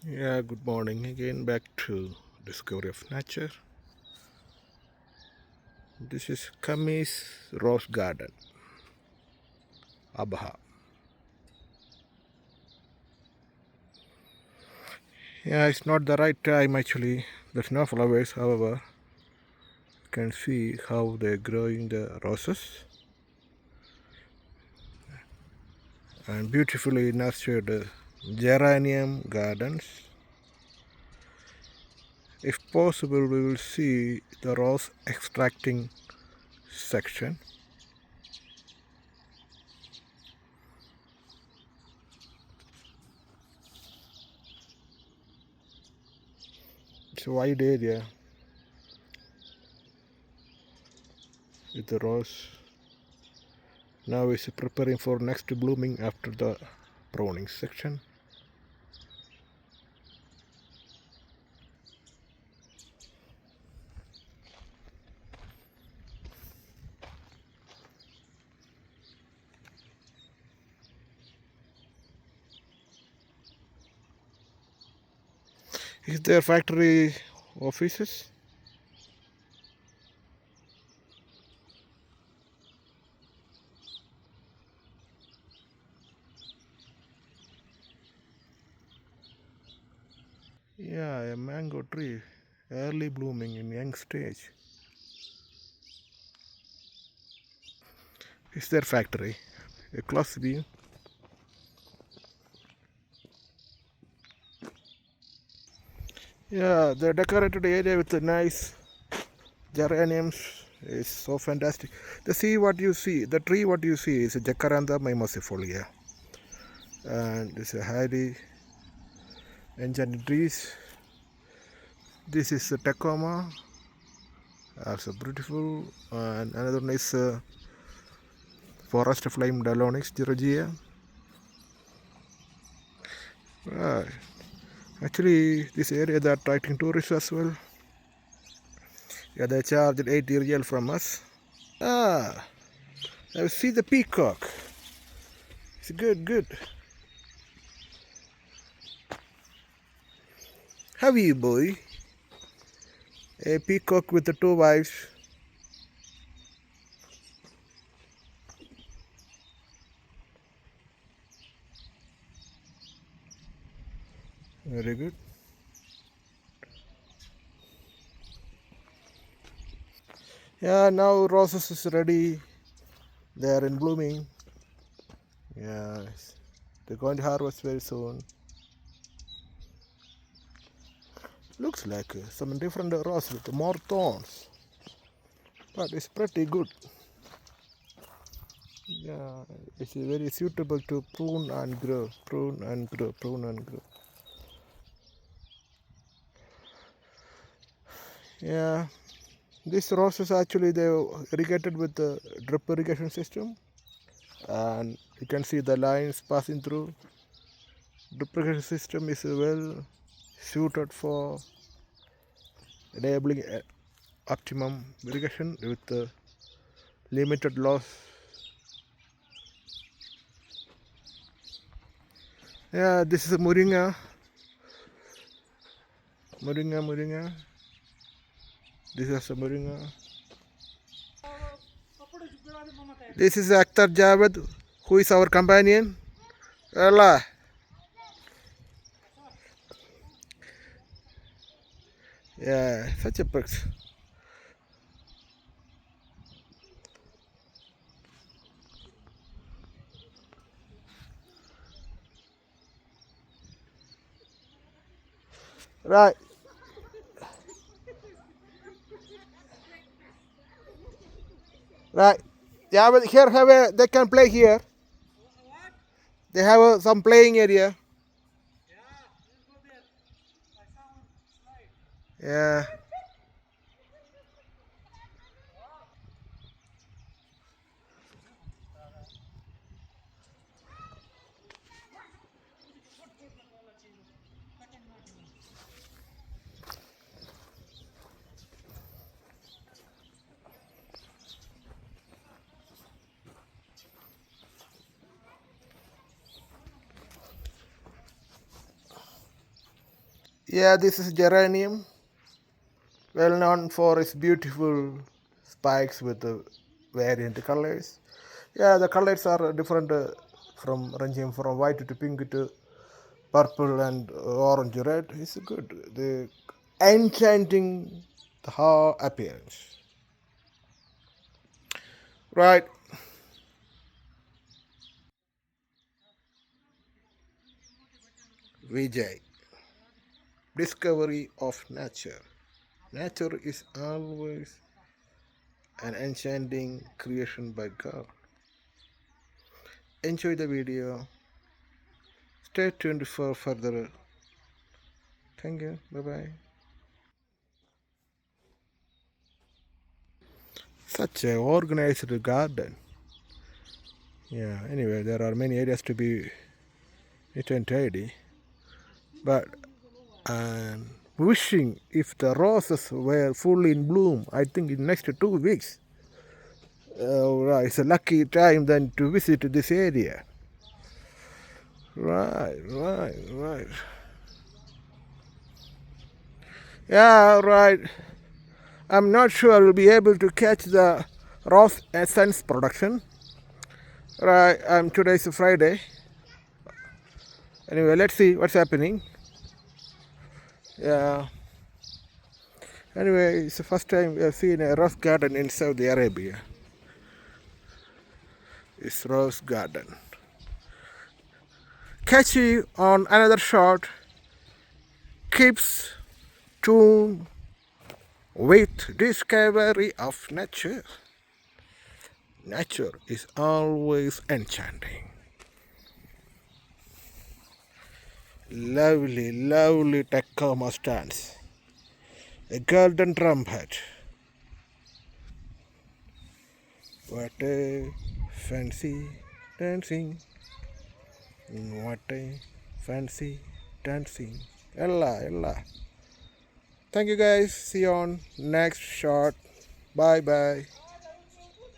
Yeah, good morning again. Back to Discovery of Nature. This is Khamees Rose Garden, Abha. Yeah, it's not the right time actually. There's no flowers, however. You can see how they're growing the roses and beautifully nurtured geranium gardens. If possible, we will see the rose extracting section. It's a wide area with the rose. Now it's preparing for next blooming after the pruning section. Is there factory offices? Yeah, a mango tree, early blooming in young stage. Is there factory? A close view. Yeah, the decorated area with the nice geraniums is so fantastic. The tree what you see is a Jacaranda mimosifolia, and it's a highly enchanted trees. This is a Tacoma, also beautiful, and another one is forest flame Dalonix Georgia. Right. Actually, this area they are attracting tourists as well. Yeah, they charged 80 real from us. Ah, I see the peacock. It's good, good. How are you, boy? A peacock with the two wives. Very good. Yeah, now roses is ready. They are in blooming. Yes, they're going to harvest very soon. Looks like some different rose with more thorns, but it's pretty good. Yeah, it's very suitable to prune and grow, prune and grow, prune and grow. Yeah, these roses actually they irrigated with the drip irrigation system, and you can see the lines passing through. Drip irrigation system is well suited for enabling optimum irrigation with limited loss. Yeah, this is a moringa. This is a moringa. This is Akhtar Javed, who is our companion. Allah. Yeah, such a perks. Right, right. Yeah, but here they can play here. They have some playing area. Yeah. Yeah, this is geranium, well known for its beautiful spikes with the variant colors. Yeah, the colors are different from ranging from white to pink to purple and orange red. It's good. The enchanting the whole appearance. Right. Vijay. Discovery of nature. Nature is always an enchanting creation by God. Enjoy the video. Stay tuned for further. Thank you. Bye bye. Such a organized garden. Yeah, anyway, there are many areas to be neat and tidy. But I'm wishing if the roses were fully in bloom, I think in next 2 weeks. Right, it's a lucky time then to visit this area. Right. Yeah, right. I'm not sure I will be able to catch the rose essence production. Right, today's Friday. Anyway, let's see what's happening. Yeah. Anyway, it's the first time we have seen a rose garden in Saudi Arabia. It's rose garden. Catch you on another shot. Keeps tuned with discovery of nature. Nature is always enchanting. Lovely Tacoma stands. A golden trumpet. What a fancy dancing. What a fancy dancing. Ella. Thank you guys. See you on next shot. Bye.